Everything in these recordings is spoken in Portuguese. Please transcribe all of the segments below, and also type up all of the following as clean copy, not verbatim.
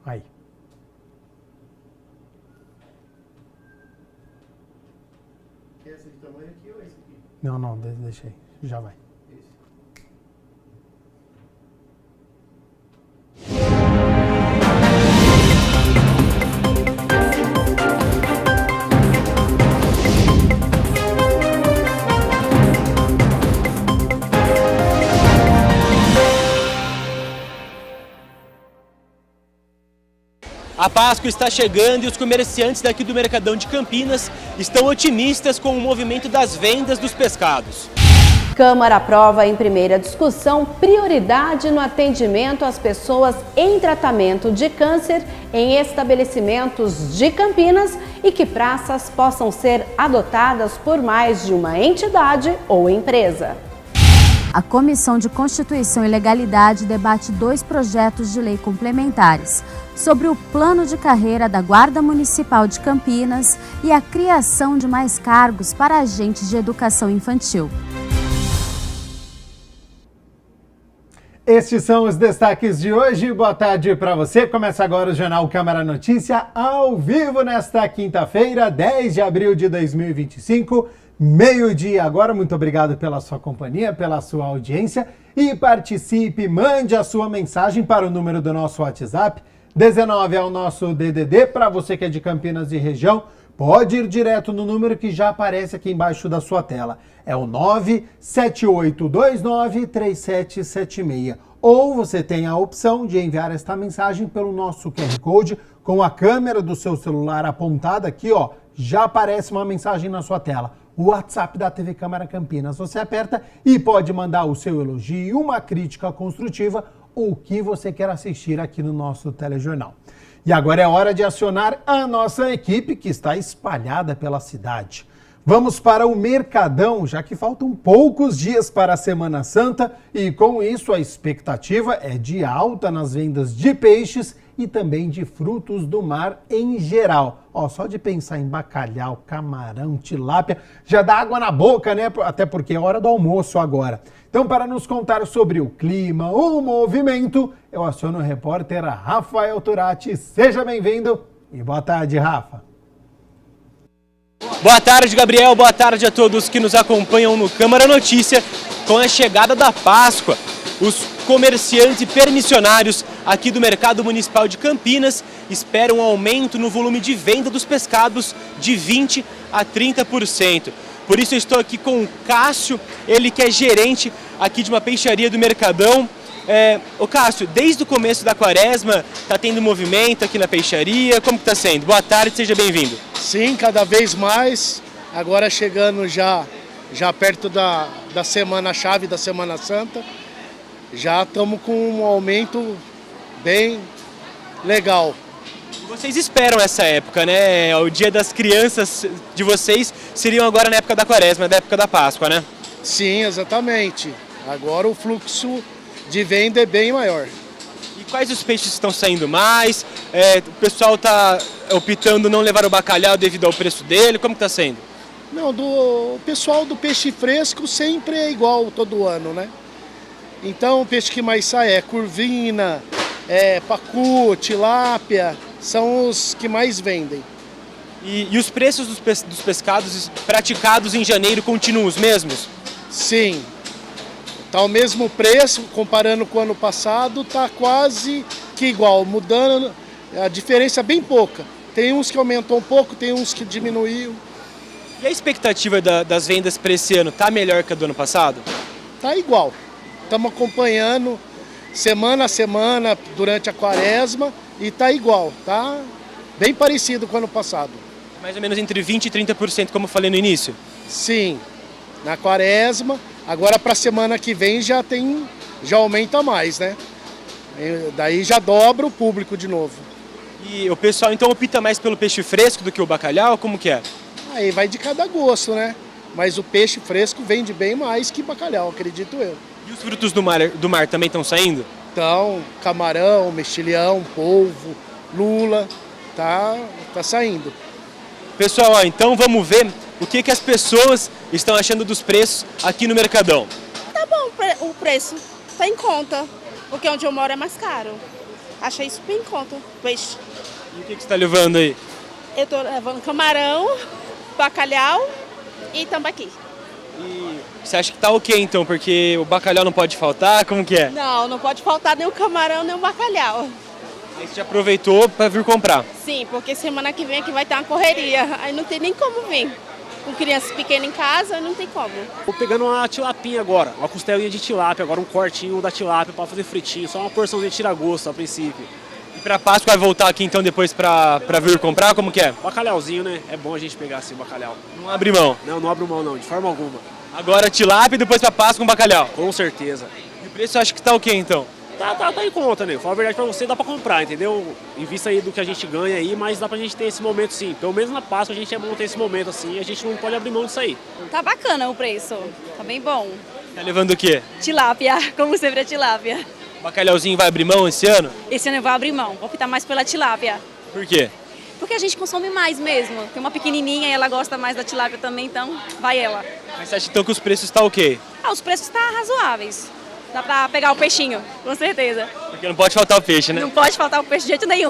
Aí. Quer essa de tamanho aqui ou esse aqui? Não, deixa aí. Já vai. A Páscoa está chegando e os comerciantes daqui do Mercadão de Campinas estão otimistas com o movimento das vendas dos pescados. Câmara aprova em primeira discussão prioridade no atendimento às pessoas em tratamento de câncer em estabelecimentos de Campinas e que praças possam ser adotadas por mais de uma entidade ou empresa. A Comissão de Constituição e Legalidade debate 2 projetos de lei complementares sobre o plano de carreira da Guarda Municipal de Campinas e a criação de mais cargos para agentes de educação infantil. Estes são os destaques de hoje. Boa tarde para você. Começa agora o Jornal Câmara Notícia, ao vivo nesta quinta-feira, 10 de abril de 2025. Meio-dia agora, muito obrigado pela sua companhia, pela sua audiência e participe, mande a sua mensagem para o número do nosso WhatsApp, 19 é o nosso DDD, para você que é de Campinas e região, pode ir direto no número que já aparece aqui embaixo da sua tela, é o 978293776, ou você tem a opção de enviar esta mensagem pelo nosso QR Code com a câmera do seu celular apontada aqui, ó, já aparece uma mensagem na sua tela. O WhatsApp da TV Câmara Campinas. Você aperta e pode mandar o seu elogio, uma crítica construtiva, ou o que você quer assistir aqui no nosso telejornal. E agora é hora de acionar a nossa equipe que está espalhada pela cidade. Vamos para o Mercadão, já que faltam poucos dias para a Semana Santa e com isso a expectativa é de alta nas vendas de peixes e também de frutos do mar em geral. Ó, só de pensar em bacalhau, camarão, tilápia, já dá água na boca, né? Até porque é hora do almoço agora. Então, para nos contar sobre o clima, o movimento, eu aciono o repórter Rafael Turati. Seja bem-vindo e boa tarde, Rafa. Boa tarde, Gabriel. Boa tarde a todos que nos acompanham no Câmara Notícia. Com a chegada da Páscoa, os comerciantes e permissionários aqui do Mercado Municipal de Campinas esperam um aumento no volume de venda dos pescados de 20% a 30%. Por isso eu estou aqui com o Cássio, ele que é gerente aqui de uma peixaria do Mercadão. Ô Cássio, desde o começo da quaresma, está tendo movimento aqui na peixaria, como que está sendo? Boa tarde, seja bem-vindo. Sim, cada vez mais, agora chegando já perto da semana-chave da Semana Santa, já estamos com um aumento bem legal. Vocês esperam essa época, né? O dia das crianças de vocês seriam agora na época da quaresma, na época da Páscoa, né? Sim, exatamente. Agora o fluxo de venda é bem maior. E quais os peixes estão saindo mais? O pessoal está optando não levar o bacalhau devido ao preço dele, como está sendo? Não, o pessoal do peixe fresco sempre é igual todo ano, né? Então o peixe que mais sai é curvina, pacu, tilápia, são os que mais vendem. E os preços dos pescados praticados em janeiro continuam os mesmos? Sim, está o mesmo preço, comparando com o ano passado, está quase que igual, mudando, a diferença é bem pouca. Tem uns que aumentou um pouco, tem uns que diminuiu. E a expectativa das vendas para esse ano está melhor que a do ano passado? Está igual. Estamos acompanhando semana a semana durante a quaresma e está igual, tá bem parecido com o ano passado. Mais ou menos entre 20% e 30%, como eu falei no início? Sim, na quaresma, agora para a semana que vem já aumenta mais, né? Daí já dobra o público de novo. E o pessoal então opta mais pelo peixe fresco do que o bacalhau, como que é? Aí vai de cada gosto, né? Mas o peixe fresco vende bem mais que bacalhau, acredito eu. E os frutos do mar também estão saindo? Então, camarão, mexilhão, polvo, lula, tá saindo. Pessoal, então vamos ver o que as pessoas estão achando dos preços aqui no Mercadão. Tá bom o preço, tá em conta, porque onde eu moro é mais caro. Achei super em conta, peixe. E o que você está levando aí? Eu tô levando camarão, bacalhau e tambaqui. E você acha que tá ok então, porque o bacalhau não pode faltar? Como que é? Não pode faltar nem o camarão, nem o bacalhau. Aí você já aproveitou para vir comprar. Sim, porque semana que vem aqui vai ter uma correria, aí não tem nem como vir. Com crianças pequenas em casa, não tem como. Tô pegando uma tilapinha agora, uma costelinha de tilápia, agora um cortinho da tilápia para fazer fritinho, só uma porçãozinha de tira-gosto a princípio. E para Páscoa vai voltar aqui então depois para vir comprar? Como que é? Bacalhauzinho, né? É bom a gente pegar assim o bacalhau. Não abre mão. Não abro mão não, de forma alguma. Agora tilápia e depois para Páscoa com bacalhau. Com certeza. E o preço eu acho que tá ok então? Tá em conta, né? Falar a verdade pra você, dá pra comprar, entendeu? Em vista aí do que a gente ganha aí, mas dá pra gente ter esse momento sim. Pelo menos na Páscoa a gente é bom ter esse momento assim, a gente não pode abrir mão disso aí. Tá bacana o preço, tá bem bom. Tá levando o quê? Tilápia, como sempre é tilápia. O bacalhauzinho vai abrir mão esse ano? Esse ano eu vou abrir mão, vou optar mais pela tilápia. Por quê? Porque a gente consome mais mesmo. Tem uma pequenininha e ela gosta mais da tilápia também, então vai ela. Mas você acha então que os preços tá ok? Os preços tá razoáveis. Dá pra pegar o peixinho, com certeza. Porque não pode faltar o peixe, né? Não pode faltar o peixe de jeito nenhum.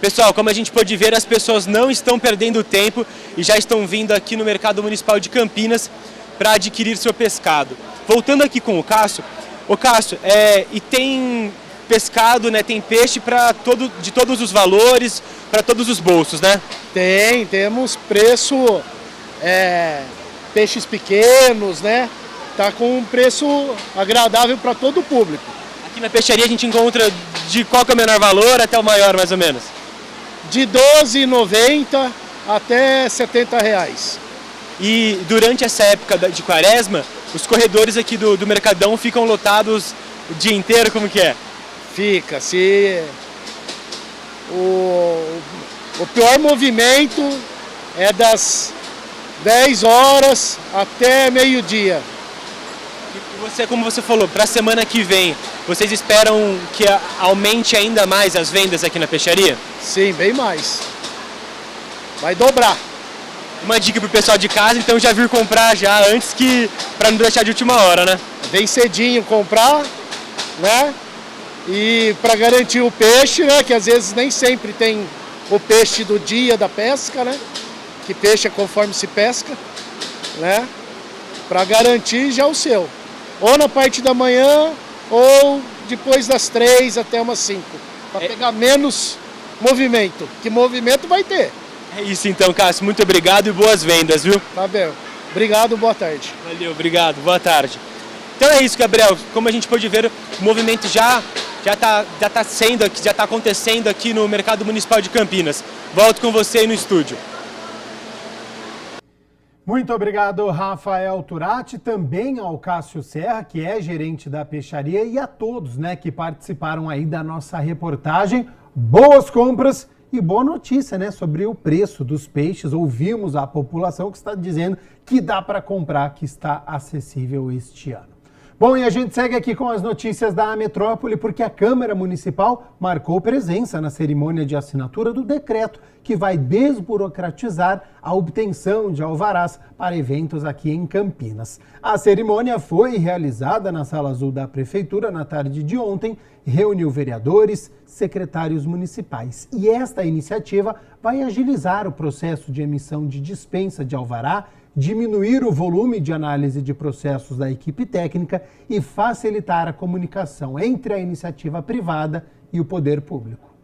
Pessoal, como a gente pôde ver, as pessoas não estão perdendo tempo e já estão vindo aqui no Mercado Municipal de Campinas para adquirir seu pescado. Voltando aqui com o Cássio. Ô Cássio, e tem pescado, né? Tem peixe de todos os valores, para todos os bolsos, né? Temos preço, peixes pequenos, né? Tá com um preço agradável para todo o público. Aqui na peixaria a gente encontra de qual que é o menor valor até o maior, mais ou menos? De R$ 12,90 até R$ 70. E durante essa época de quaresma, os corredores aqui do Mercadão ficam lotados o dia inteiro, como que é? Fica. O pior movimento é das 10 horas até meio-dia. E você, como você falou, para a semana que vem, vocês esperam que aumente ainda mais as vendas aqui na peixaria? Sim, bem mais. Vai dobrar. Uma dica pro pessoal de casa, então já vir comprar já antes para não deixar de última hora, né? Vem cedinho comprar, né? E para garantir o peixe, né? Que às vezes nem sempre tem o peixe do dia da pesca, né? Que peixe é conforme se pesca, né? Para garantir já o seu. Ou na parte da manhã, ou depois das 3 até umas 5. Para pegar menos movimento. Que movimento vai ter. É isso então, Cássio. Muito obrigado e boas vendas, viu? Tá bem. Obrigado, boa tarde. Valeu, obrigado. Boa tarde. Então é isso, Gabriel. Como a gente pôde ver, o movimento já está acontecendo aqui no Mercado Municipal de Campinas. Volto com você aí no estúdio. Muito obrigado, Rafael Turati, também ao Cássio Serra, que é gerente da peixaria, e a todos, né, que participaram aí da nossa reportagem. Boas compras e boa notícia, né, sobre o preço dos peixes. Ouvimos a população que está dizendo que dá para comprar, que está acessível este ano. Bom, e a gente segue aqui com as notícias da Metrópole, porque a Câmara Municipal marcou presença na cerimônia de assinatura do decreto que vai desburocratizar a obtenção de alvarás para eventos aqui em Campinas. A cerimônia foi realizada na Sala Azul da Prefeitura na tarde de ontem, reuniu vereadores, secretários municipais. E esta iniciativa vai agilizar o processo de emissão de dispensa de alvará, diminuir o volume de análise de processos da equipe técnica e facilitar a comunicação entre a iniciativa privada e o poder público.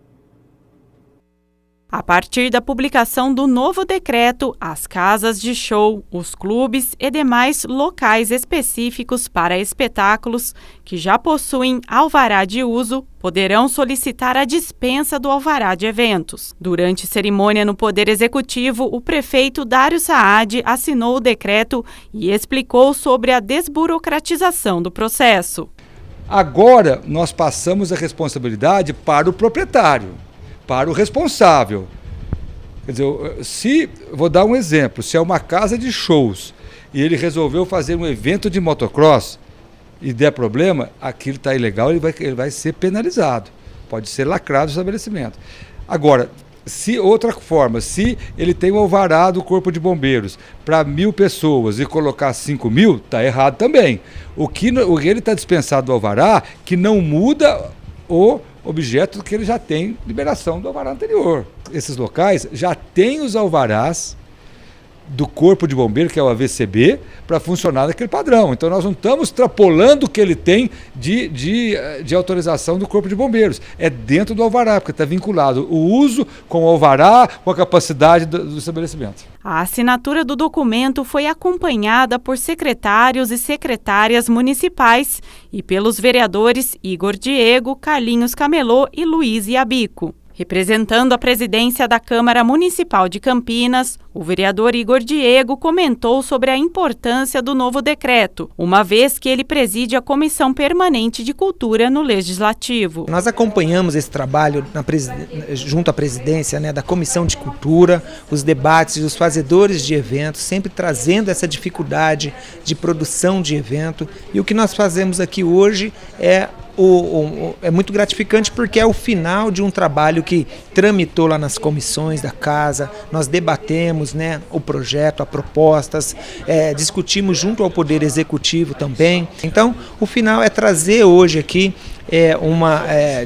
A partir da publicação do novo decreto, as casas de show, os clubes e demais locais específicos para espetáculos que já possuem alvará de uso poderão solicitar a dispensa do alvará de eventos. Durante cerimônia no Poder Executivo, o prefeito Dário Saad assinou o decreto e explicou sobre a desburocratização do processo. Agora nós passamos a responsabilidade para o proprietário, para o responsável. Quer dizer, vou dar um exemplo, se é uma casa de shows e ele resolveu fazer um evento de motocross e der problema, aquilo está ilegal, ele vai ser penalizado. Pode ser lacrado o estabelecimento. Agora, se ele tem um alvará do Corpo de Bombeiros para 1.000 pessoas e colocar 5.000, está errado também. O que ele está dispensado do alvará, que não muda objeto que ele já tem liberação do alvará anterior. Esses locais já têm os alvarás do Corpo de Bombeiro, que é o AVCB, para funcionar naquele padrão. Então nós não estamos extrapolando o que ele tem de autorização do Corpo de Bombeiros. É dentro do alvará, porque está vinculado o uso com o alvará, com a capacidade do estabelecimento. A assinatura do documento foi acompanhada por secretários e secretárias municipais e pelos vereadores Igor Diego, Carlinhos Camelô e Luiz Iabico. Representando a presidência da Câmara Municipal de Campinas, o vereador Igor Diego comentou sobre a importância do novo decreto, uma vez que ele preside a Comissão Permanente de Cultura no Legislativo. Nós acompanhamos esse trabalho junto à presidência, da Comissão de Cultura, os debates dos fazedores de eventos, sempre trazendo essa dificuldade de produção de evento. E o que nós fazemos aqui hoje é muito gratificante, porque é o final de um trabalho que tramitou lá nas comissões da casa. Nós debatemos o projeto, as propostas, discutimos junto ao Poder Executivo também. Então, o final é trazer hoje aqui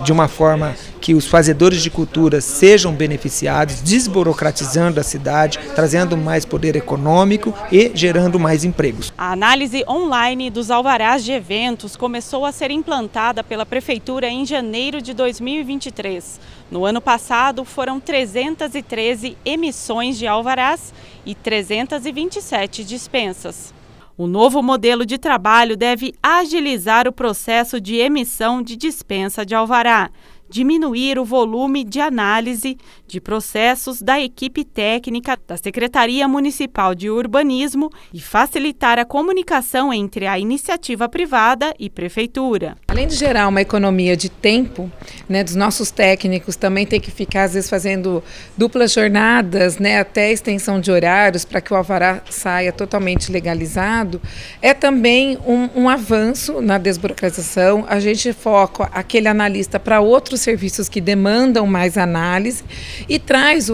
de uma forma que os fazedores de cultura sejam beneficiados, desburocratizando a cidade, trazendo mais poder econômico e gerando mais empregos. A análise online dos alvarás de eventos começou a ser implantada pela Prefeitura em janeiro de 2023. No ano passado, foram 313 emissões de alvarás e 327 dispensas. O novo modelo de trabalho deve agilizar o processo de emissão de dispensa de alvará, diminuir o volume de análise de processos da equipe técnica da Secretaria Municipal de Urbanismo e facilitar a comunicação entre a iniciativa privada e prefeitura. Além de gerar uma economia de tempo, dos nossos técnicos também tem que ficar às vezes fazendo duplas jornadas, até extensão de horários para que o alvará saia totalmente legalizado, é também um avanço na desburocratização. A gente foca aquele analista para outros serviços que demandam mais análise e traz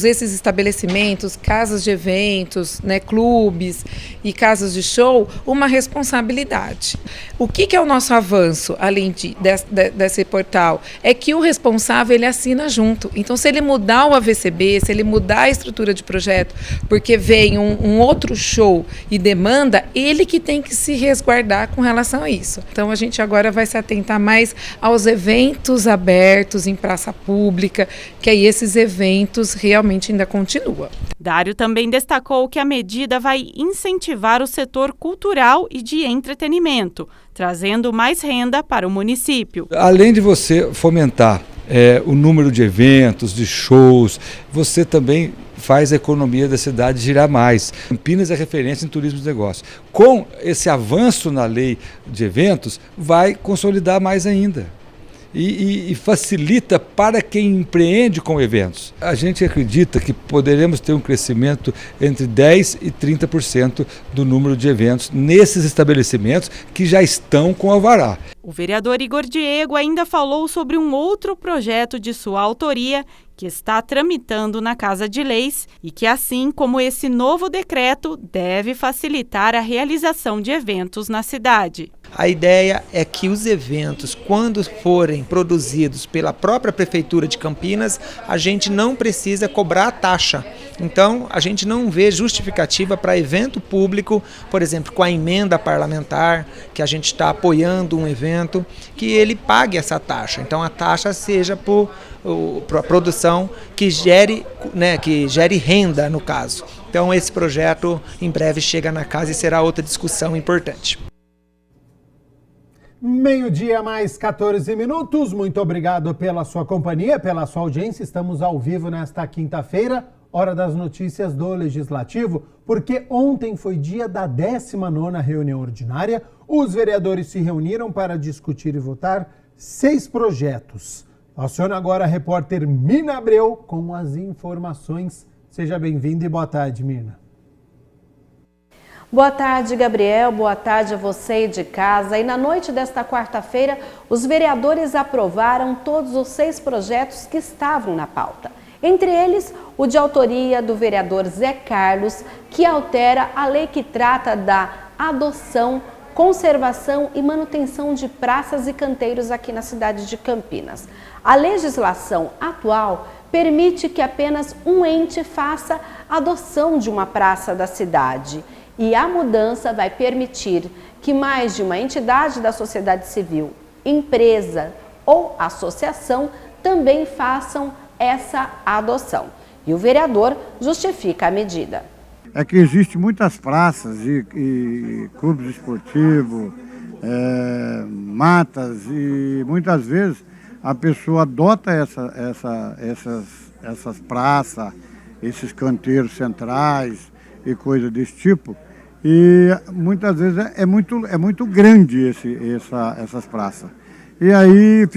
esses estabelecimentos, casas de eventos, clubes e casas de show, uma responsabilidade. O que é o nosso avanço, além desse portal? É que o responsável, ele assina junto. Então, se ele mudar o AVCB, se ele mudar a estrutura de projeto, porque vem um outro show e demanda, ele que tem que se resguardar com relação a isso. Então, a gente agora vai se atentar mais aos eventos abertos em praça pública, que aí esses eventos realmente ainda continuam. Dário também destacou que a medida vai incentivar o setor cultural e de entretenimento, trazendo mais renda para o município. Além de você fomentar o número de eventos, de shows, você também faz a economia da cidade girar mais. Campinas é referência em turismo de negócio. Com esse avanço na lei de eventos, vai consolidar mais ainda. E facilita para quem empreende com eventos. A gente acredita que poderemos ter um crescimento entre 10% e 30% do número de eventos nesses estabelecimentos que já estão com alvará. O vereador Igor Diego ainda falou sobre um outro projeto de sua autoria que está tramitando na Casa de Leis e que, assim como esse novo decreto, deve facilitar a realização de eventos na cidade. A ideia é que os eventos, quando forem produzidos pela própria Prefeitura de Campinas, a gente não precisa cobrar taxa. Então, a gente não vê justificativa para evento público, por exemplo, com a emenda parlamentar, que a gente está apoiando um evento, que ele pague essa taxa. Então, a taxa seja para a produção que gere renda, no caso. Então, esse projeto em breve chega na casa e será outra discussão importante. 12:00 mais 14 minutos. Muito obrigado pela sua companhia, pela sua audiência. Estamos ao vivo nesta quinta-feira, hora das notícias do Legislativo, porque ontem foi dia da 19ª reunião ordinária. Os vereadores se reuniram para discutir e votar 6 projetos. Aciona agora a repórter Mina Abreu com as informações. Seja bem-vinda e boa tarde, Mina. Boa tarde, Gabriel. Boa tarde a você de casa. E na noite desta quarta-feira, os vereadores aprovaram todos os 6 projetos que estavam na pauta. Entre eles, o de autoria do vereador Zé Carlos, que altera a lei que trata da adoção conservação e manutenção de praças e canteiros aqui na cidade de Campinas. A legislação atual permite que apenas um ente faça a adoção de uma praça da cidade. E a mudança vai permitir que mais de uma entidade da sociedade civil, empresa ou associação também façam essa adoção. E o vereador justifica a medida. É que existem muitas praças e clubes esportivos, matas, e muitas vezes a pessoa adota essas praças, esses canteiros centrais e coisas desse tipo, e muitas vezes é muito grande essas praças. E aí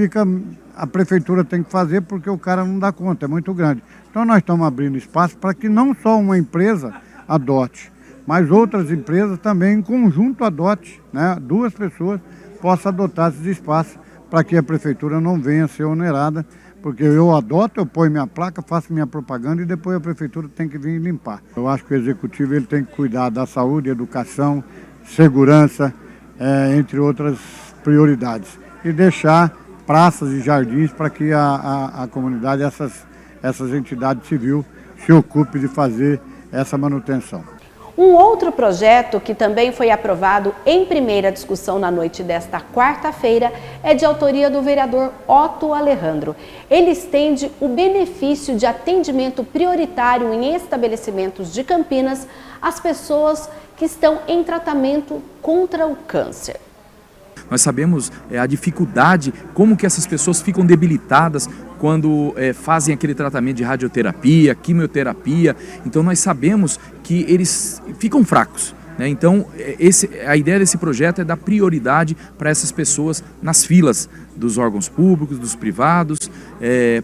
a prefeitura tem que fazer porque o cara não dá conta, é muito grande. Então nós estamos abrindo espaço para que não só uma empresa adote, mas outras empresas também em conjunto adote, né? 2 pessoas possam adotar esses espaços para que a prefeitura não venha a ser onerada, porque eu adoto, eu ponho minha placa, faço minha propaganda e depois a prefeitura tem que vir limpar. Eu acho que o executivo ele tem que cuidar da saúde, educação, segurança, entre outras prioridades, e deixar praças e jardins para que a comunidade, essas entidades civis se ocupem de fazer essa manutenção. Um outro projeto que também foi aprovado em primeira discussão na noite desta quarta-feira é de autoria do vereador Otto Alejandro. Ele estende o benefício de atendimento prioritário em estabelecimentos de Campinas às pessoas que estão em tratamento contra o câncer. Nós sabemos a dificuldade, como que essas pessoas ficam debilitadas quando fazem aquele tratamento de radioterapia, quimioterapia. Então nós sabemos que eles ficam fracos, né? Então a ideia desse projeto é dar prioridade para essas pessoas nas filas dos órgãos públicos, dos privados,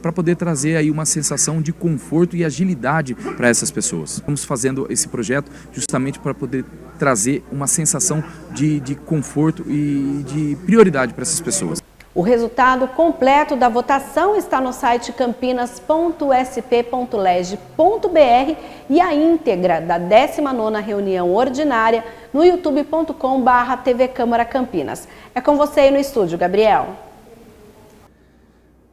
para poder trazer aí uma sensação de conforto e agilidade para essas pessoas. Estamos fazendo esse projeto justamente para poder trazer uma sensação de conforto e de prioridade para essas pessoas. O resultado completo da votação está no site campinas.sp.leg.br e a íntegra da 19ª reunião ordinária no youtube.com/TV Câmara Campinas. É com você aí no estúdio, Gabriel.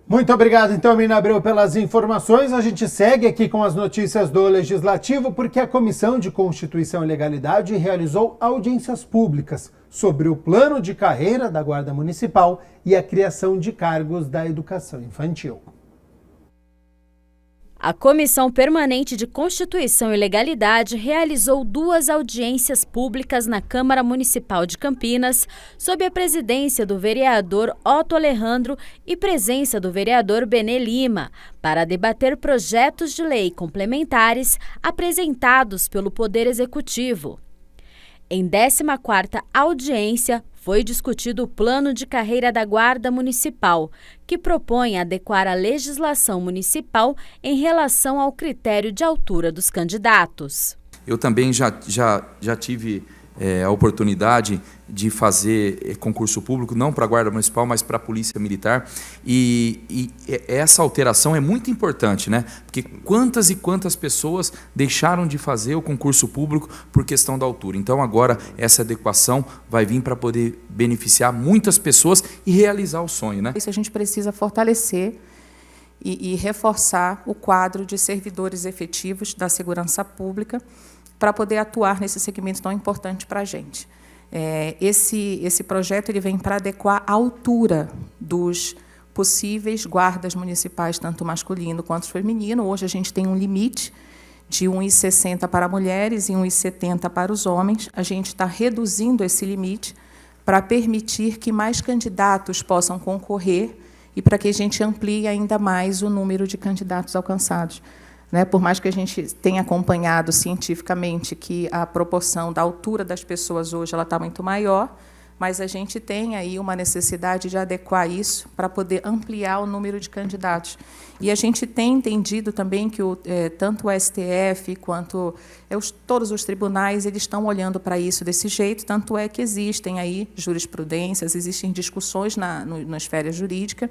Muito obrigado, então, Mina Abreu, pelas informações. A gente segue aqui com as notícias do Legislativo, porque a Comissão de Constituição e Legalidade realizou audiências públicas sobre o plano de carreira da Guarda Municipal e a criação de cargos da educação infantil. A Comissão Permanente de Constituição e Legalidade realizou 2 audiências públicas na Câmara Municipal de Campinas, sob a presidência do vereador Otto Alejandro e presença do vereador Benê Lima, para debater projetos de lei complementares apresentados pelo Poder Executivo. Em 14ª audiência, foi discutido o plano de carreira da Guarda Municipal, que propõe adequar a legislação municipal em relação ao critério de altura dos candidatos. Eu também já tive a oportunidade de fazer concurso público, não para a Guarda Municipal, mas para a Polícia Militar. E essa alteração é muito importante, né? Porque quantas e quantas pessoas deixaram de fazer o concurso público por questão da altura. Então agora essa adequação vai vir para poder beneficiar muitas pessoas e realizar o sonho, né? Isso a gente precisa fortalecer e reforçar o quadro de servidores efetivos da segurança pública para poder atuar nesse segmento tão importante para a gente. Esse projeto ele vem para adequar a altura dos possíveis guardas municipais, tanto masculino quanto feminino. Hoje a gente tem um limite de 1,60 para mulheres e 1,70 para os homens. A gente está reduzindo esse limite para permitir que mais candidatos possam concorrer e para que a gente amplie ainda mais o número de candidatos alcançados. Por mais que a gente tenha acompanhado cientificamente que a proporção da altura das pessoas hoje ela está muito maior, mas a gente tem aí uma necessidade de adequar isso para poder ampliar o número de candidatos. E a gente tem entendido também que tanto o STF quanto todos os tribunais eles estão olhando para isso desse jeito, tanto é que existem aí jurisprudências, existem discussões na esfera jurídica,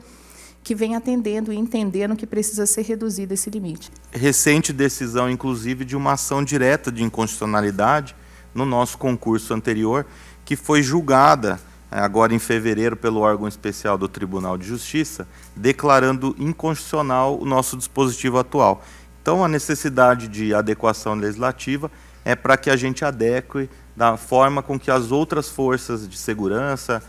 que vem atendendo e entendendo que precisa ser reduzido esse limite. Recente decisão, inclusive, de uma ação direta de inconstitucionalidade no nosso concurso anterior, que foi julgada agora em fevereiro pelo órgão especial do Tribunal de Justiça, declarando inconstitucional o nosso dispositivo atual. Então, a necessidade de adequação legislativa é para que a gente adeque da forma com que as outras forças de segurança,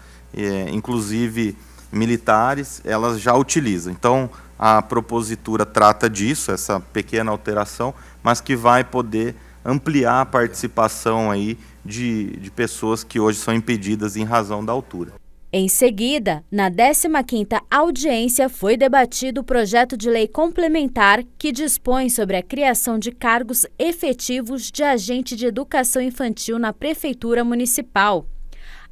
inclusive militares, elas já utilizam. Então, a propositura trata disso, essa pequena alteração, mas que vai poder ampliar a participação aí de pessoas que hoje são impedidas em razão da altura. Em seguida, na 15ª audiência, foi debatido o projeto de lei complementar que dispõe sobre a criação de cargos efetivos de agente de educação infantil na Prefeitura Municipal.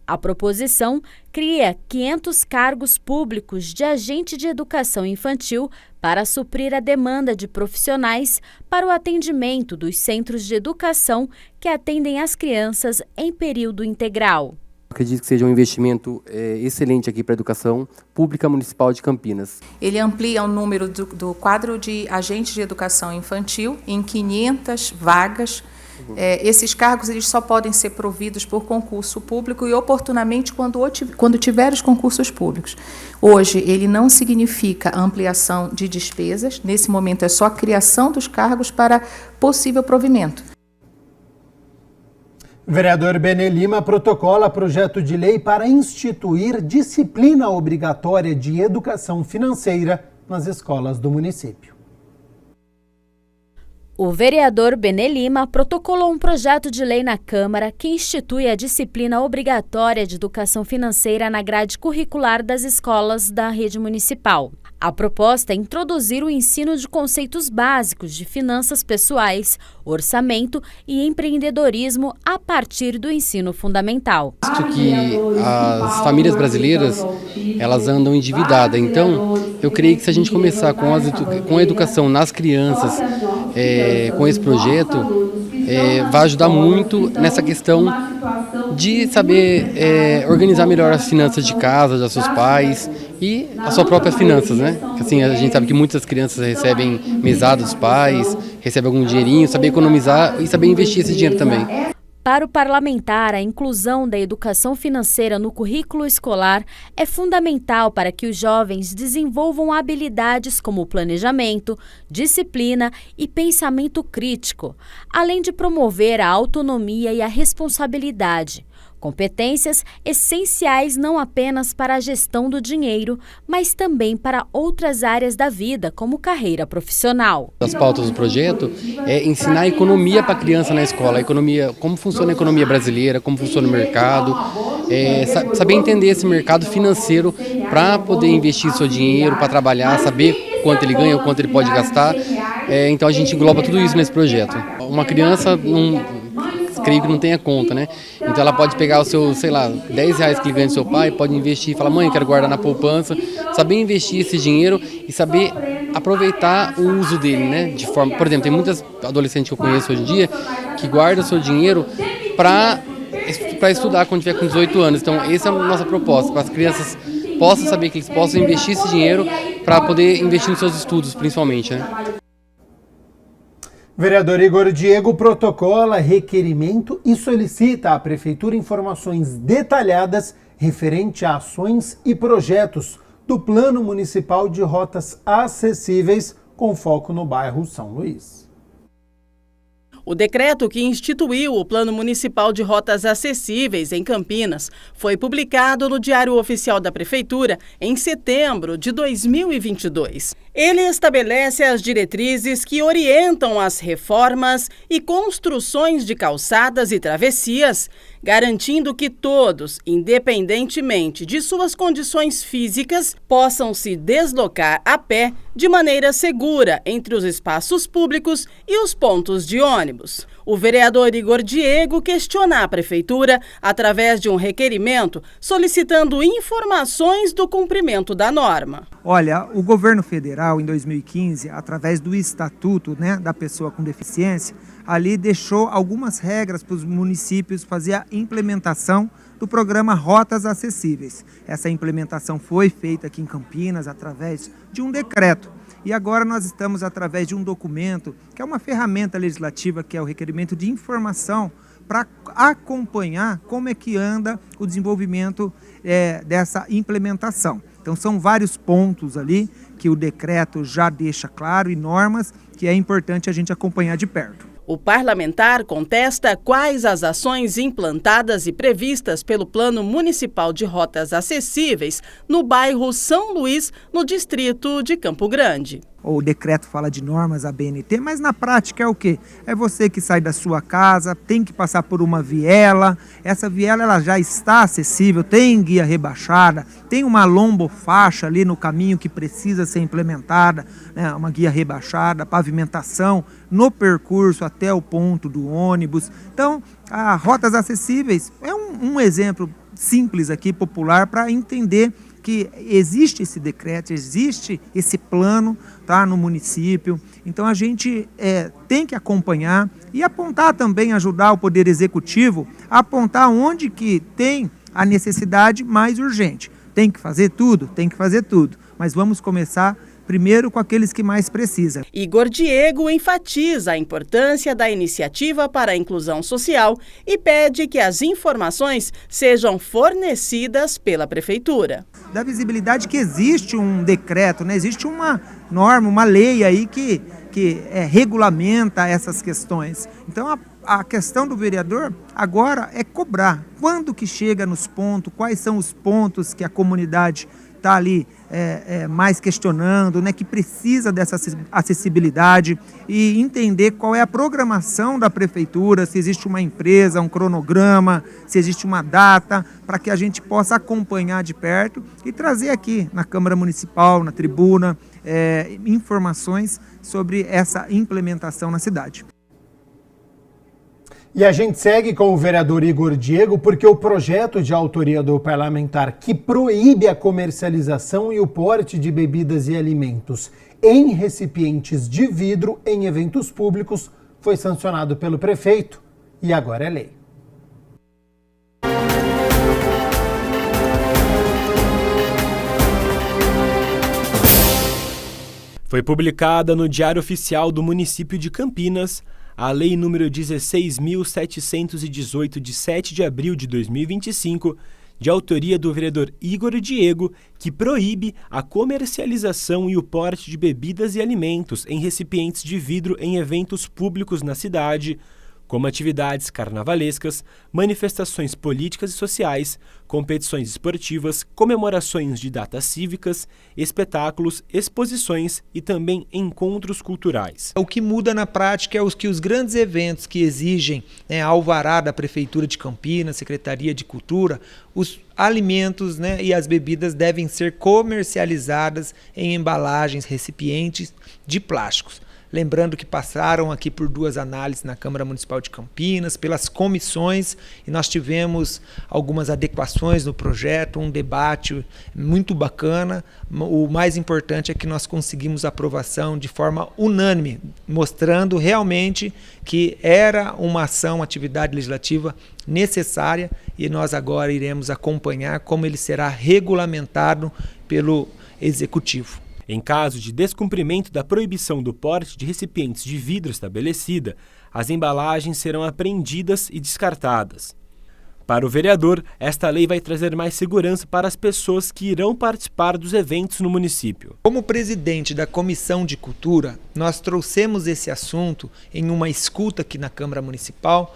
A proposição cria 500 cargos públicos de agente de educação infantil para suprir a demanda de profissionais para o atendimento dos centros de educação que atendem as crianças em período integral. Acredito que seja um investimento excelente aqui para a educação pública municipal de Campinas. Ele amplia o número do quadro de agentes de educação infantil em 500 vagas. Esses cargos eles só podem ser providos por concurso público e oportunamente quando tiver os concursos públicos. Hoje, ele não significa ampliação de despesas, nesse momento é só a criação dos cargos para possível provimento. Vereador Benê Lima protocola projeto de lei para instituir disciplina obrigatória de educação financeira nas escolas do município. O vereador Benê Lima protocolou um projeto de lei na Câmara que institui a disciplina obrigatória de educação financeira na grade curricular das escolas da rede municipal. A proposta é introduzir o ensino de conceitos básicos de finanças pessoais, orçamento e empreendedorismo a partir do ensino fundamental. Acho que as famílias brasileiras, elas andam endividadas, então eu creio que se a gente começar com a educação nas crianças, com esse projeto, vai ajudar muito nessa questão de saber organizar melhor as finanças de casa, dos seus pais e as suas próprias finanças, né? Assim, a gente sabe que muitas crianças recebem mesada dos pais, recebem algum dinheirinho, saber economizar e saber investir esse dinheiro também. Para o parlamentar, a inclusão da educação financeira no currículo escolar é fundamental para que os jovens desenvolvam habilidades como planejamento, disciplina e pensamento crítico, além de promover a autonomia e a responsabilidade. Competências essenciais não apenas para a gestão do dinheiro, mas também para outras áreas da vida, como carreira profissional. As pautas do projeto é ensinar a economia para a criança na escola, a economia, como funciona a economia brasileira, como funciona o mercado, saber entender esse mercado financeiro para poder investir seu dinheiro, para trabalhar, saber quanto ele ganha, quanto ele pode gastar. Então a gente engloba tudo isso nesse projeto. Uma criança creio que não tenha conta, né? Então ela pode pegar o seu, sei lá, R$10 que ele ganha do seu pai, pode investir e falar, mãe, quero guardar na poupança, saber investir esse dinheiro e saber aproveitar o uso dele, né? De forma, por exemplo, tem muitas adolescentes que eu conheço hoje em dia que guardam o seu dinheiro para estudar quando tiver com 18 anos. Então essa é a nossa proposta, para as crianças possam saber que eles possam investir esse dinheiro para poder investir nos seus estudos, principalmente, né? Vereador Igor Diego protocola requerimento e solicita à Prefeitura informações detalhadas referente a ações e projetos do Plano Municipal de Rotas Acessíveis, com foco no bairro São Luís. O decreto que instituiu o Plano Municipal de Rotas Acessíveis em Campinas foi publicado no Diário Oficial da Prefeitura em setembro de 2022. Ele estabelece as diretrizes que orientam as reformas e construções de calçadas e travessias, garantindo que todos, independentemente de suas condições físicas, possam se deslocar a pé de maneira segura entre os espaços públicos e os pontos de ônibus. O vereador Igor Diego questiona a Prefeitura através de um requerimento solicitando informações do cumprimento da norma. Olha, o governo federal, em 2015, através do Estatuto, da pessoa com deficiência, ali deixou algumas regras para os municípios fazer a implementação do programa Rotas Acessíveis. Essa implementação foi feita aqui em Campinas através de um decreto. E agora nós estamos através de um documento, que é uma ferramenta legislativa, que é o requerimento de informação para acompanhar como é que anda o desenvolvimento dessa implementação. Então são vários pontos ali que o decreto já deixa claro e normas que é importante a gente acompanhar de perto. O parlamentar contesta quais as ações implantadas e previstas pelo Plano Municipal de Rotas Acessíveis no bairro São Luís, no distrito de Campo Grande. O decreto fala de normas ABNT, mas na prática é o quê? É você que sai da sua casa, tem que passar por uma viela, essa viela ela já está acessível, tem guia rebaixada, tem uma lombofaixa ali no caminho que precisa ser implementada, né? Uma guia rebaixada, pavimentação no percurso até o ponto do ônibus. Então, a Rotas Acessíveis é um exemplo simples aqui, popular, para entender que existe esse decreto, existe esse plano, tá, no município. Então a gente tem que acompanhar e apontar também, ajudar o Poder Executivo a apontar onde que tem a necessidade mais urgente. Tem que fazer tudo? Tem que fazer tudo. Mas vamos começar primeiro com aqueles que mais precisam. Igor Diego enfatiza a importância da iniciativa para a inclusão social e pede que as informações sejam fornecidas pela Prefeitura. Da visibilidade que existe um decreto, né? Existe uma norma, uma lei aí que regulamenta essas questões. Então a questão do vereador agora é cobrar. Quando que chega nos pontos, quais são os pontos que a comunidade está ali mais questionando, né, que precisa dessa acessibilidade, e entender qual é a programação da prefeitura, se existe uma empresa, um cronograma, se existe uma data, para que a gente possa acompanhar de perto e trazer aqui na Câmara Municipal, na tribuna, informações sobre essa implementação na cidade. E a gente segue com o vereador Igor Diego, porque o projeto de autoria do parlamentar que proíbe a comercialização e o porte de bebidas e alimentos em recipientes de vidro em eventos públicos foi sancionado pelo prefeito e agora é lei. Foi publicada no Diário Oficial do município de Campinas a Lei nº 16.718, de 7 de abril de 2025, de autoria do vereador Igor Diego, que proíbe a comercialização e o porte de bebidas e alimentos em recipientes de vidro em eventos públicos na cidade, como atividades carnavalescas, manifestações políticas e sociais, competições esportivas, comemorações de datas cívicas, espetáculos, exposições e também encontros culturais. O que muda na prática é que os grandes eventos que exigem alvará da Prefeitura de Campinas, Secretaria de Cultura, os alimentos, e as bebidas devem ser comercializadas em embalagens, recipientes de plásticos. Lembrando que passaram aqui por 2 análises na Câmara Municipal de Campinas, pelas comissões, e nós tivemos algumas adequações no projeto, um debate muito bacana. O mais importante é que nós conseguimos aprovação de forma unânime, mostrando realmente que era uma ação, uma atividade legislativa necessária, e nós agora iremos acompanhar como ele será regulamentado pelo Executivo. Em caso de descumprimento da proibição do porte de recipientes de vidro estabelecida, as embalagens serão apreendidas e descartadas. Para o vereador, esta lei vai trazer mais segurança para as pessoas que irão participar dos eventos no município. Como presidente da Comissão de Cultura, nós trouxemos esse assunto em uma escuta aqui na Câmara Municipal,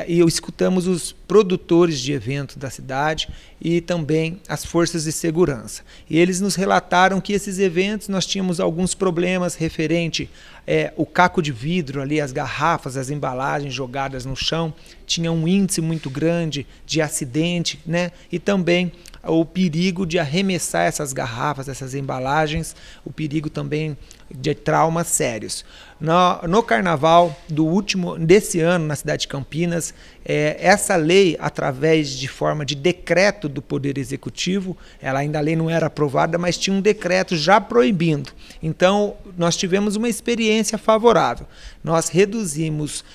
e escutamos os produtores de eventos da cidade e também as forças de segurança. E eles nos relataram que esses eventos nós tínhamos alguns problemas referente o caco de vidro ali, as garrafas, as embalagens jogadas no chão, tinha um índice muito grande de acidente, e também o perigo de arremessar essas garrafas, essas embalagens, o perigo também de traumas sérios. No carnaval desse ano na cidade de Campinas, essa lei, através de forma de decreto do Poder Executivo, a lei não era aprovada, mas tinha um decreto já proibindo. Então, nós tivemos uma experiência favorável. Nós reduzimos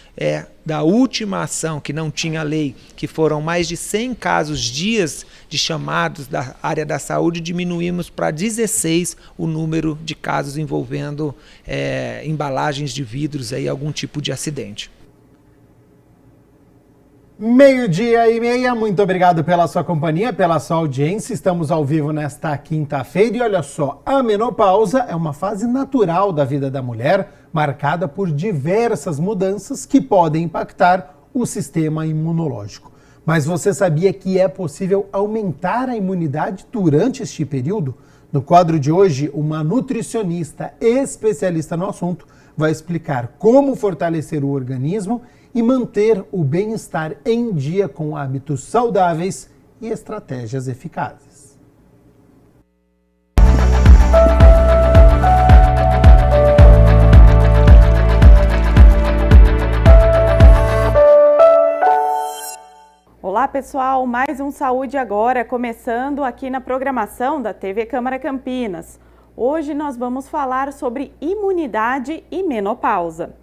da última ação, que não tinha lei, que foram mais de 100 casos dias de chamados da área da saúde, diminuímos para 16 o número de casos envolvendo embalagens de vidros, algum tipo de acidente. 12:30, muito obrigado pela sua companhia, pela sua audiência. Estamos ao vivo nesta quinta-feira e olha só, a menopausa é uma fase natural da vida da mulher, marcada por diversas mudanças que podem impactar o sistema imunológico. Mas você sabia que é possível aumentar a imunidade durante este período? No quadro de hoje, uma nutricionista especialista no assunto vai explicar como fortalecer o organismo e manter o bem-estar em dia com hábitos saudáveis e estratégias eficazes. Olá pessoal, mais um Saúde Agora começando aqui na programação da TV Câmara Campinas. Hoje nós vamos falar sobre imunidade e menopausa.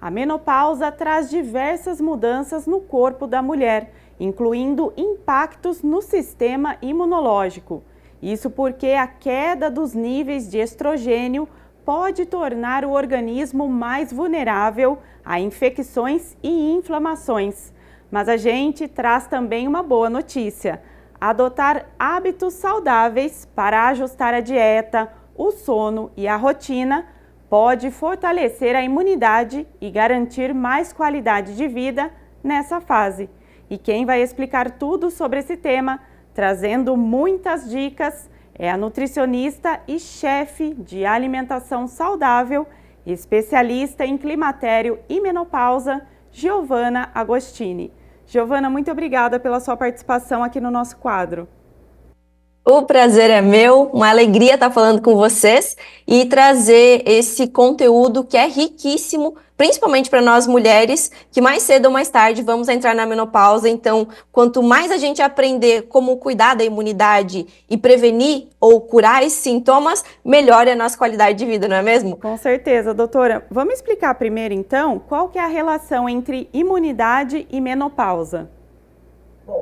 A menopausa traz diversas mudanças no corpo da mulher, incluindo impactos no sistema imunológico. Isso porque a queda dos níveis de estrogênio pode tornar o organismo mais vulnerável a infecções e inflamações. Mas a gente traz também uma boa notícia: adotar hábitos saudáveis para ajustar a dieta, o sono e a rotina pode fortalecer a imunidade e garantir mais qualidade de vida nessa fase. E quem vai explicar tudo sobre esse tema, trazendo muitas dicas, é a nutricionista e chefe de alimentação saudável, especialista em climatério e menopausa, Giovana Agostini. Giovana, muito obrigada pela sua participação aqui no nosso quadro. O prazer é meu, uma alegria estar falando com vocês e trazer esse conteúdo que é riquíssimo, principalmente para nós mulheres, que mais cedo ou mais tarde vamos entrar na menopausa. Então, quanto mais a gente aprender como cuidar da imunidade e prevenir ou curar esses sintomas, melhor é a nossa qualidade de vida, não é mesmo? Com certeza, doutora. Vamos explicar primeiro, então, qual que é a relação entre imunidade e menopausa?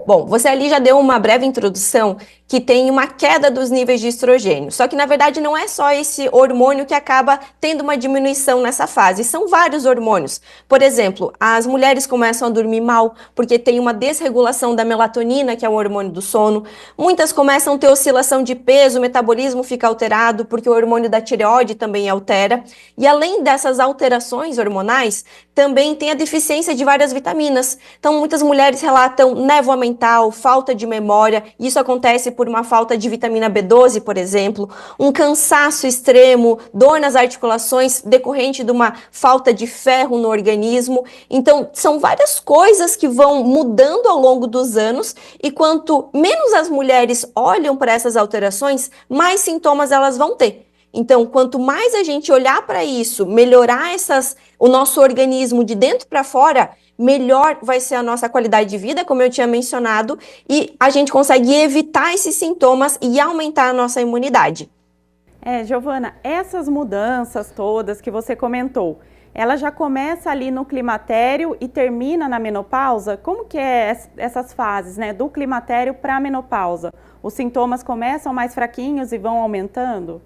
Bom, você ali já deu uma breve introdução que tem uma queda dos níveis de estrogênio. Só que, na verdade, não é só esse hormônio que acaba tendo uma diminuição nessa fase. São vários hormônios. Por exemplo, as mulheres começam a dormir mal porque tem uma desregulação da melatonina, que é o hormônio do sono. Muitas começam a ter oscilação de peso, o metabolismo fica alterado porque o hormônio da tireoide também altera. E além dessas alterações hormonais, também tem a deficiência de várias vitaminas. Então, muitas mulheres relatam névoa mental, falta de memória. Isso acontece por uma falta de vitamina B12, por exemplo, um cansaço extremo, dor nas articulações decorrente de uma falta de ferro no organismo. Então, são várias coisas que vão mudando ao longo dos anos e quanto menos as mulheres olham para essas alterações, mais sintomas elas vão ter. Então, quanto mais a gente olhar para isso, melhorar o nosso organismo de dentro para fora, melhor vai ser a nossa qualidade de vida, como eu tinha mencionado, e a gente consegue evitar esses sintomas e aumentar a nossa imunidade. Giovana, essas mudanças todas que você comentou, ela já começa ali no climatério e termina na menopausa? Como que é essas fases, né, do climatério para a menopausa? Os sintomas começam mais fraquinhos e vão aumentando?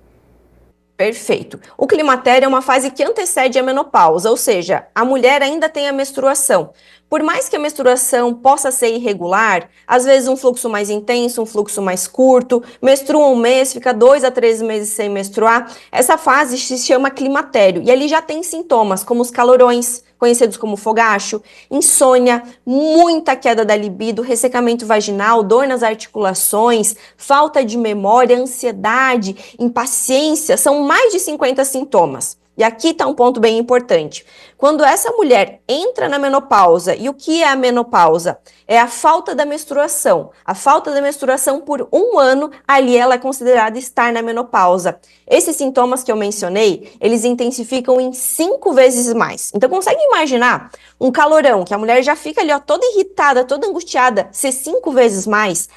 Perfeito. O climatério é uma fase que antecede a menopausa, ou seja, a mulher ainda tem a menstruação. Por mais que a menstruação possa ser irregular, às vezes um fluxo mais intenso, um fluxo mais curto, menstrua um mês, fica 2 a 3 meses sem menstruar, essa fase se chama climatério e ali já tem sintomas como os calorões, conhecidos como fogacho, insônia, muita queda da libido, ressecamento vaginal, dor nas articulações, falta de memória, ansiedade, impaciência, são mais de 50 sintomas. E aqui está um ponto bem importante. Quando essa mulher entra na menopausa, e o que é a menopausa? É a falta da menstruação. A falta da menstruação por 1 ano, ali ela é considerada estar na menopausa. Esses sintomas que eu mencionei, eles intensificam em 5 vezes mais. Então consegue imaginar um calorão, que a mulher já fica ali toda irritada, toda angustiada, ser 5 vezes mais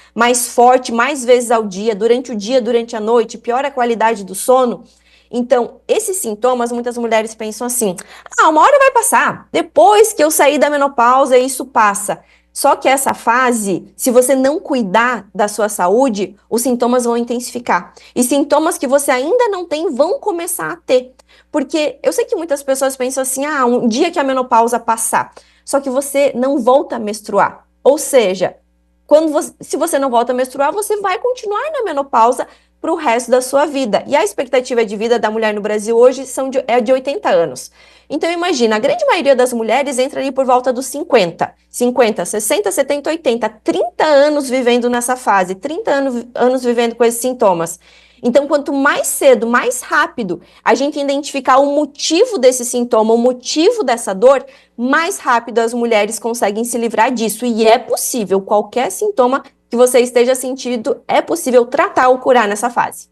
forte, mais vezes ao dia, durante a noite, piora a qualidade do sono? Então, esses sintomas, muitas mulheres pensam assim, uma hora vai passar, depois que eu sair da menopausa, isso passa. Só que essa fase, se você não cuidar da sua saúde, os sintomas vão intensificar. E sintomas que você ainda não tem vão começar a ter. Porque eu sei que muitas pessoas pensam assim, um dia que a menopausa passar, só que você não volta a menstruar. Ou seja, se você não volta a menstruar, você vai continuar na menopausa para o resto da sua vida. E a expectativa de vida da mulher no Brasil hoje é de 80 anos. Então imagina, a grande maioria das mulheres entra ali por volta dos 50, 60, 70, 80, 30 anos vivendo nessa fase, 30 anos vivendo com esses sintomas. Então, quanto mais cedo, mais rápido a gente identificar o motivo desse sintoma, o motivo dessa dor, mais rápido as mulheres conseguem se livrar disso. E é possível, qualquer sintoma que você esteja sentindo, é possível tratar ou curar nessa fase.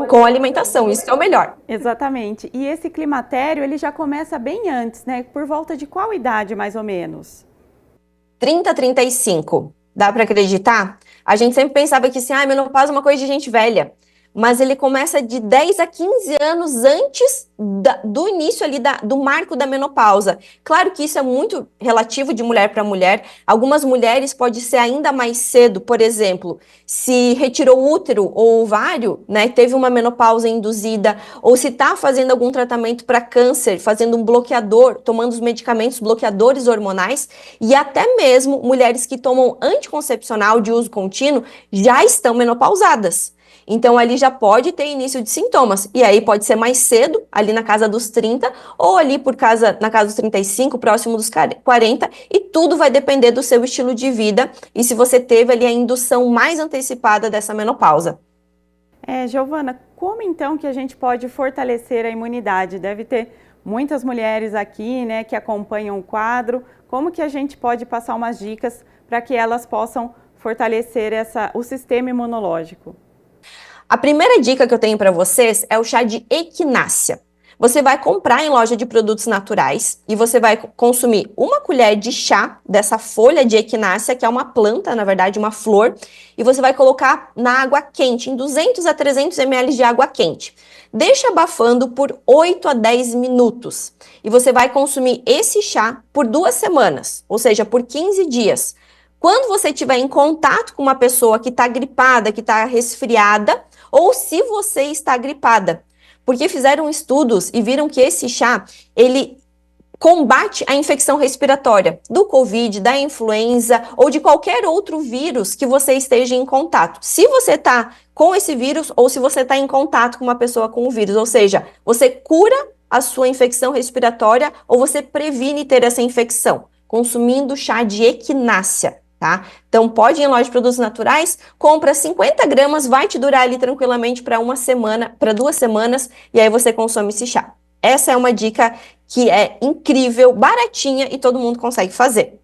Com alimentação, isso é o melhor. Exatamente. E esse climatério, ele já começa bem antes, né? Por volta de qual idade, mais ou menos? 30, 35. Dá para acreditar? A gente sempre pensava que assim, menopausa é uma coisa de gente velha. Mas ele começa de 10 a 15 anos antes do início ali do marco da menopausa. Claro que isso é muito relativo de mulher para mulher. Algumas mulheres pode ser ainda mais cedo, por exemplo, se retirou o útero ou ovário, né, teve uma menopausa induzida, ou se está fazendo algum tratamento para câncer, fazendo um bloqueador, tomando os medicamentos bloqueadores hormonais, e até mesmo mulheres que tomam anticoncepcional de uso contínuo já estão menopausadas. Então, ali já pode ter início de sintomas. E aí pode ser mais cedo, ali na casa dos 30, ou ali na casa dos 35, próximo dos 40. E tudo vai depender do seu estilo de vida e se você teve ali a indução mais antecipada dessa menopausa. Giovana, como então que a gente pode fortalecer a imunidade? Deve ter muitas mulheres aqui, né, que acompanham o quadro. Como que a gente pode passar umas dicas para que elas possam fortalecer o sistema imunológico? A primeira dica que eu tenho para vocês é o chá de equinácea. Você vai comprar em loja de produtos naturais e você vai consumir uma colher de chá dessa folha de equinácea, que é uma planta, na verdade, uma flor, e você vai colocar na água quente, em 200 a 300 ml de água quente. Deixa abafando por 8 a 10 minutos e você vai consumir esse chá por 2 semanas, ou seja, por 15 dias. Quando você estiver em contato com uma pessoa que está gripada, que está resfriada, ou se você está gripada, porque fizeram estudos e viram que esse chá, ele combate a infecção respiratória do Covid, da influenza ou de qualquer outro vírus que você esteja em contato. Se você está com esse vírus ou se você está em contato com uma pessoa com o vírus, ou seja, você cura a sua infecção respiratória ou você previne ter essa infecção, consumindo chá de equinácea. Tá? Então pode ir em loja de produtos naturais, compra 50 gramas, vai te durar ali tranquilamente para 1 semana, para 2 semanas, e aí você consome esse chá. Essa é uma dica que é incrível, baratinha e todo mundo consegue fazer.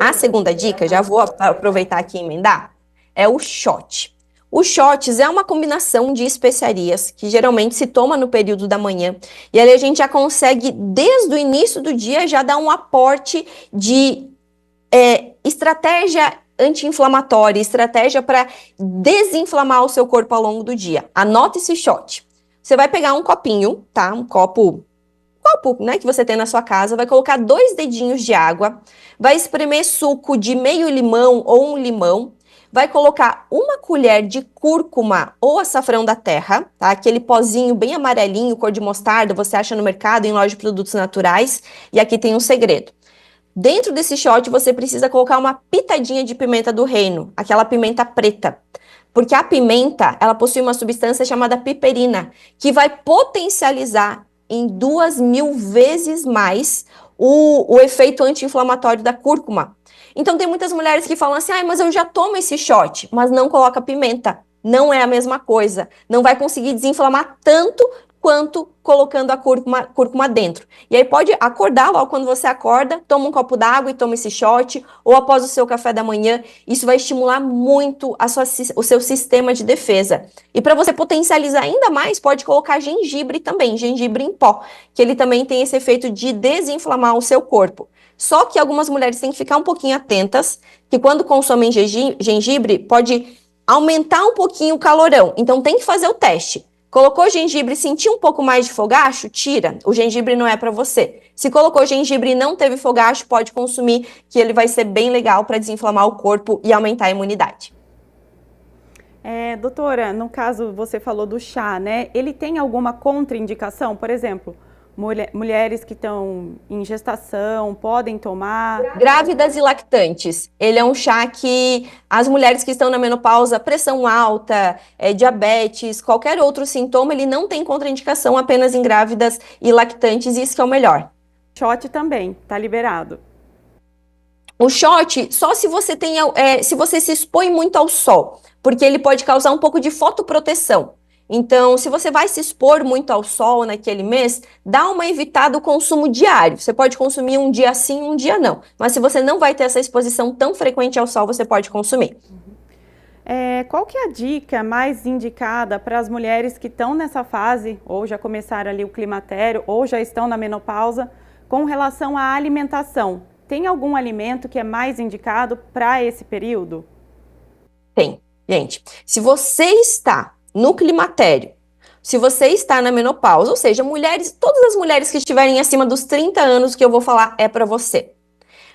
A segunda dica, já vou aproveitar aqui e emendar, é o shot. Os shots é uma combinação de especiarias que geralmente se toma no período da manhã, e ali a gente já consegue, desde o início do dia, já dar um aporte de estratégia anti-inflamatória, estratégia para desinflamar o seu corpo ao longo do dia. Anota esse shot. Você vai pegar um copinho, tá? Um copo, né, que você tem na sua casa, vai colocar 2 dedinhos de água, vai espremer suco de meio limão ou um limão, vai colocar 1 colher de cúrcuma ou açafrão da terra, tá? Aquele pozinho bem amarelinho, cor de mostarda, você acha no mercado, em loja de produtos naturais, e aqui tem um segredo. Dentro desse shot, você precisa colocar uma pitadinha de pimenta do reino, aquela pimenta preta. Porque a pimenta, ela possui uma substância chamada piperina, que vai potencializar em 2.000 vezes mais o efeito anti-inflamatório da cúrcuma. Então, tem muitas mulheres que falam assim, mas eu já tomo esse shot, mas não coloca pimenta. Não é a mesma coisa. Não vai conseguir desinflamar tanto quanto colocando a cúrcuma dentro. E aí pode acordar, logo quando você acorda, toma um copo d'água e toma esse shot, ou após o seu café da manhã, isso vai estimular muito o seu sistema de defesa. E para você potencializar ainda mais, pode colocar gengibre também, gengibre em pó, que ele também tem esse efeito de desinflamar o seu corpo. Só que algumas mulheres têm que ficar um pouquinho atentas, que quando consomem gengibre, pode aumentar um pouquinho o calorão, então tem que fazer o teste. Colocou gengibre e sentiu um pouco mais de fogacho? Tira. O gengibre não é para você. Se colocou gengibre e não teve fogacho, pode consumir, que ele vai ser bem legal para desinflamar o corpo e aumentar a imunidade. Doutora, no caso você falou do chá, né? Ele tem alguma contraindicação? Por exemplo, mulheres que estão em gestação podem tomar? Grávidas e lactantes. Ele é um chá que as mulheres que estão na menopausa, pressão alta, diabetes, qualquer outro sintoma, ele não tem contraindicação, apenas em grávidas e lactantes, e isso que é o melhor. Shot também, tá liberado. O shot, só se você se você se expõe muito ao sol, porque ele pode causar um pouco de fotoproteção. Então, se você vai se expor muito ao sol naquele mês, dá uma evitada o consumo diário. Você pode consumir um dia sim, um dia não. Mas se você não vai ter essa exposição tão frequente ao sol, você pode consumir. Qual que é a dica mais indicada para as mulheres que estão nessa fase, ou já começaram ali o climatério, ou já estão na menopausa, com relação à alimentação? Tem algum alimento que é mais indicado para esse período? Tem. Gente, se você está no climatério, se você está na menopausa, ou seja, todas as mulheres que estiverem acima dos 30 anos, que eu vou falar é para você.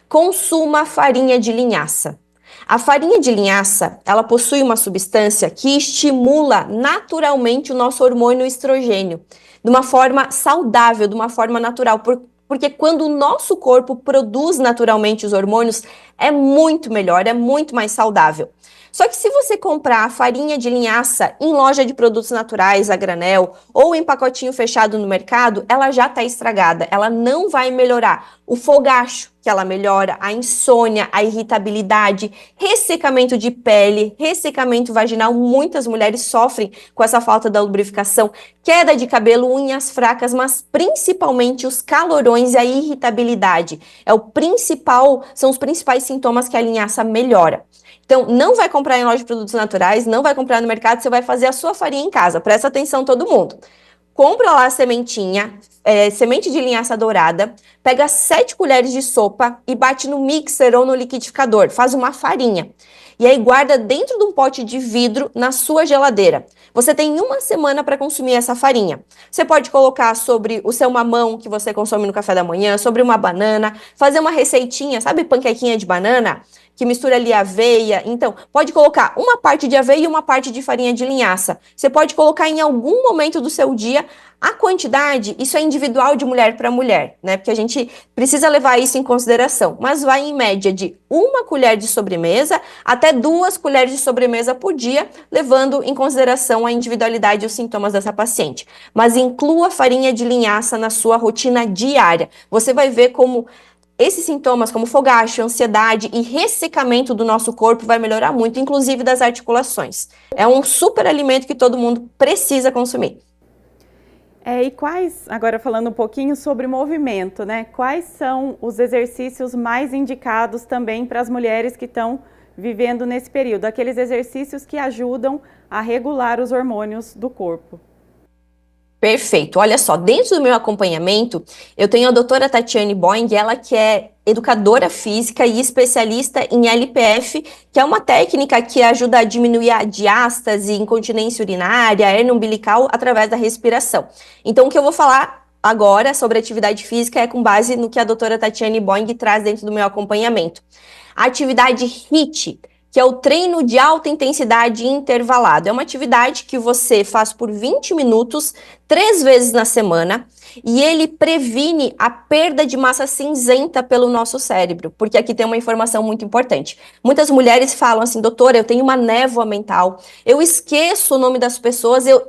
Consuma farinha de linhaça. A farinha de linhaça, ela possui uma substância que estimula naturalmente o nosso hormônio estrogênio, de uma forma saudável, de uma forma natural, porque quando o nosso corpo produz naturalmente os hormônios, é muito melhor, é muito mais saudável. Só que se você comprar a farinha de linhaça em loja de produtos naturais, a granel, ou em pacotinho fechado no mercado, ela já está estragada, ela não vai melhorar. O fogacho, que ela melhora, a insônia, a irritabilidade, ressecamento de pele, ressecamento vaginal, muitas mulheres sofrem com essa falta da lubrificação, queda de cabelo, unhas fracas, mas principalmente os calorões e a irritabilidade. São os principais sintomas que a linhaça melhora. Então, não vai comprar em loja de produtos naturais, não vai comprar no mercado, você vai fazer a sua farinha em casa. Presta atenção todo mundo. Compra lá a sementinha, semente de linhaça dourada, pega 7 colheres de sopa e bate no mixer ou no liquidificador, faz uma farinha. E aí guarda dentro de um pote de vidro na sua geladeira. Você tem 1 semana para consumir essa farinha. Você pode colocar sobre o seu mamão que você consome no café da manhã, sobre uma banana, fazer uma receitinha, sabe panquequinha de banana? Que mistura ali aveia. Então, pode colocar uma parte de aveia e uma parte de farinha de linhaça. Você pode colocar em algum momento do seu dia. A quantidade, isso é individual de mulher para mulher, né? Porque a gente precisa levar isso em consideração. Mas vai em média de 1 colher de sobremesa até 2 colheres de sobremesa por dia, levando em consideração a individualidade e os sintomas dessa paciente. Mas inclua farinha de linhaça na sua rotina diária. Você vai ver como esses sintomas, como fogacho, ansiedade e ressecamento do nosso corpo, vai melhorar muito, inclusive das articulações. É um super alimento que todo mundo precisa consumir. E agora falando um pouquinho sobre movimento, né? Quais são os exercícios mais indicados também para as mulheres que estão vivendo nesse período? Aqueles exercícios que ajudam a regular os hormônios do corpo. Perfeito. Olha só, dentro do meu acompanhamento, eu tenho a doutora Tatiane Boing, ela que é educadora física e especialista em LPF, que é uma técnica que ajuda a diminuir a diástase, incontinência urinária, a hernia umbilical através da respiração. Então, o que eu vou falar agora sobre atividade física é com base no que a doutora Tatiane Boing traz dentro do meu acompanhamento. A atividade HIIT, que é o treino de alta intensidade intervalado. É uma atividade que você faz por 20 minutos, 3 vezes na semana, e ele previne a perda de massa cinzenta pelo nosso cérebro, porque aqui tem uma informação muito importante. Muitas mulheres falam assim, doutora, eu tenho uma névoa mental, eu esqueço o nome das pessoas, eu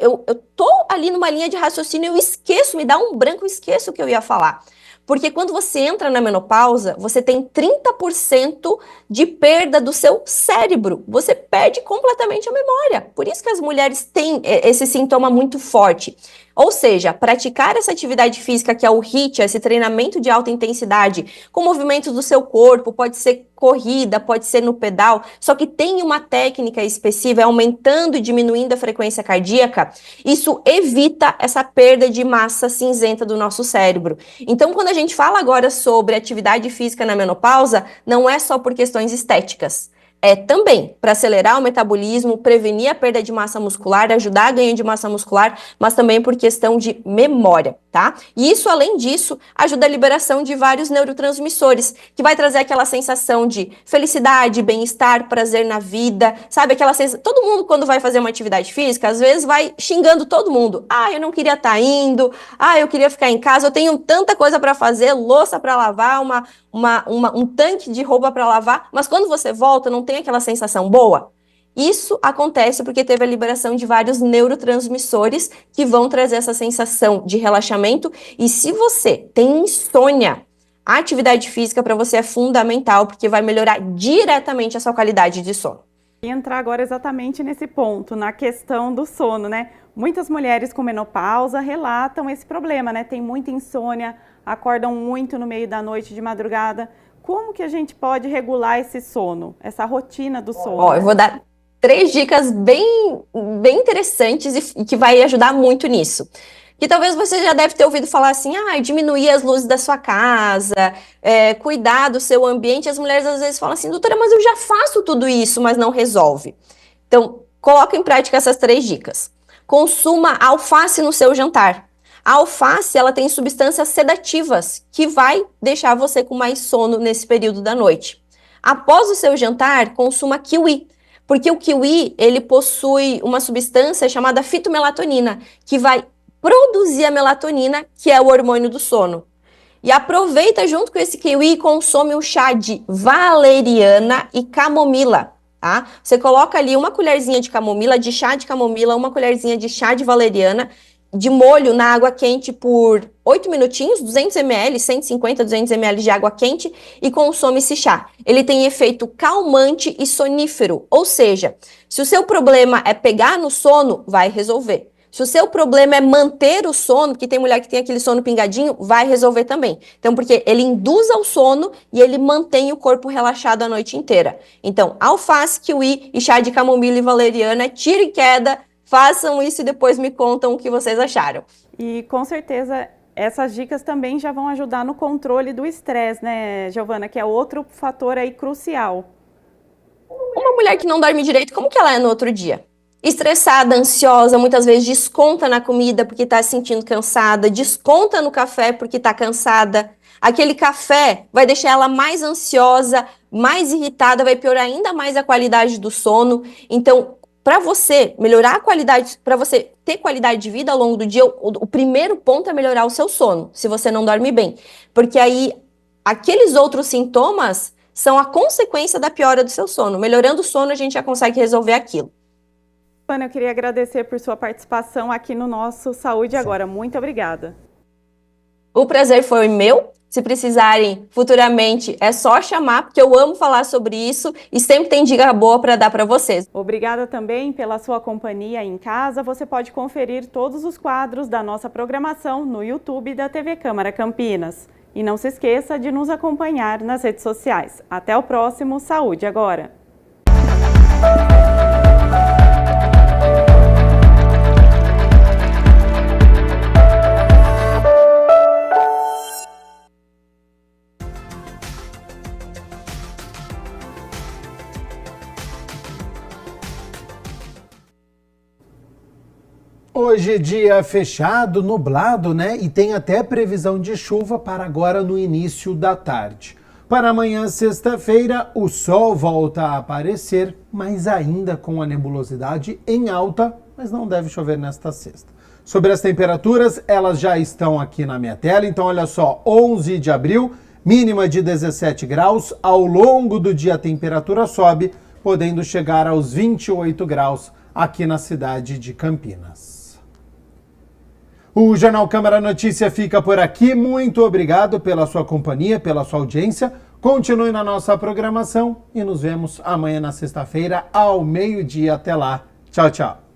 tô ali numa linha de raciocínio, eu esqueço, me dá um branco, eu esqueço o que eu ia falar. Porque quando você entra na menopausa, você tem 30% de perda do seu cérebro. Você perde completamente a memória. Por isso que as mulheres têm esse sintoma muito forte. Ou seja, praticar essa atividade física que é o HIIT, esse treinamento de alta intensidade, com movimentos do seu corpo, pode ser corrida, pode ser no pedal, só que tem uma técnica específica, aumentando e diminuindo a frequência cardíaca, isso evita essa perda de massa cinzenta do nosso cérebro. Então, quando a gente fala agora sobre atividade física na menopausa, não é só por questões estéticas. É também para acelerar o metabolismo, prevenir a perda de massa muscular, ajudar a ganho de massa muscular, mas também por questão de memória. tá? E isso, além disso, ajuda a liberação de vários neurotransmissores, que vai trazer aquela sensação de felicidade, bem-estar, prazer na vida, sabe? Aquela sensação... Todo mundo, quando vai fazer uma atividade física, às vezes vai xingando todo mundo. Ah, eu não queria estar indo, eu queria ficar em casa, eu tenho tanta coisa para fazer, louça para lavar, um tanque de roupa para lavar, mas quando você volta, não tem aquela sensação boa? Isso acontece porque teve a liberação de vários neurotransmissores que vão trazer essa sensação de relaxamento. E se você tem insônia, a atividade física para você é fundamental, porque vai melhorar diretamente a sua qualidade de sono. E entrar agora exatamente nesse ponto, na questão do sono, né? Muitas mulheres com menopausa relatam esse problema, né? Tem muita insônia, acordam muito no meio da noite, de madrugada. Como que a gente pode regular esse sono, essa rotina do sono? Eu vou dar 3 dicas bem interessantes e que vai ajudar muito nisso. Que talvez você já deve ter ouvido falar assim, diminuir as luzes da sua casa, cuidar do seu ambiente. As mulheres às vezes falam assim, doutora, mas eu já faço tudo isso, mas não resolve. Então, coloca em prática essas 3 dicas. Consuma alface no seu jantar. A alface, ela tem substâncias sedativas, que vai deixar você com mais sono nesse período da noite. Após o seu jantar, consuma kiwi. Porque o kiwi, ele possui uma substância chamada fitomelatonina, que vai produzir a melatonina, que é o hormônio do sono. E aproveita junto com esse kiwi e consome um chá de valeriana e camomila, tá? Você coloca ali uma colherzinha de camomila, de chá de camomila, uma colherzinha de chá de valeriana, de molho na água quente por 8 minutinhos, 200 ml, 150, 200 ml de água quente e consome esse chá. Ele tem efeito calmante e sonífero, ou seja, se o seu problema é pegar no sono, vai resolver. Se o seu problema é manter o sono, porque tem mulher que tem aquele sono pingadinho, vai resolver também. Então, porque ele induz ao sono e ele mantém o corpo relaxado a noite inteira. Então, alface, kiwi e chá de camomila e valeriana, tira e queda. Façam isso e depois me contam o que vocês acharam. E com certeza essas dicas também já vão ajudar no controle do estresse, né, Giovana? Que é outro fator aí crucial. Uma mulher que não dorme direito, como que ela é no outro dia? Estressada, ansiosa, muitas vezes desconta na comida porque está se sentindo cansada, desconta no café porque está cansada. Aquele café vai deixar ela mais ansiosa, mais irritada, vai piorar ainda mais a qualidade do sono. Então, para você melhorar a qualidade, para você ter qualidade de vida ao longo do dia, o primeiro ponto é melhorar o seu sono, se você não dorme bem. Porque aí, aqueles outros sintomas são a consequência da piora do seu sono. Melhorando o sono, a gente já consegue resolver aquilo. Ana, eu queria agradecer por sua participação aqui no nosso Saúde Agora. Muito obrigada. O prazer foi meu. Se precisarem futuramente, é só chamar, porque eu amo falar sobre isso e sempre tem dica boa para dar para vocês. Obrigada também pela sua companhia em casa. Você pode conferir todos os quadros da nossa programação no YouTube da TV Câmara Campinas. E não se esqueça de nos acompanhar nas redes sociais. Até o próximo Saúde Agora! Hoje dia fechado, nublado, né? E tem até previsão de chuva para agora no início da tarde. Para amanhã, sexta-feira, o sol volta a aparecer, mas ainda com a nebulosidade em alta, mas não deve chover nesta sexta. Sobre as temperaturas, elas já estão aqui na minha tela, então olha só, 11 de abril, mínima de 17 graus, ao longo do dia a temperatura sobe, podendo chegar aos 28 graus aqui na cidade de Campinas. O Jornal Câmara Notícia fica por aqui. Muito obrigado pela sua companhia, pela sua audiência. Continue na nossa programação e nos vemos amanhã na sexta-feira ao meio-dia. Até lá. Tchau, tchau.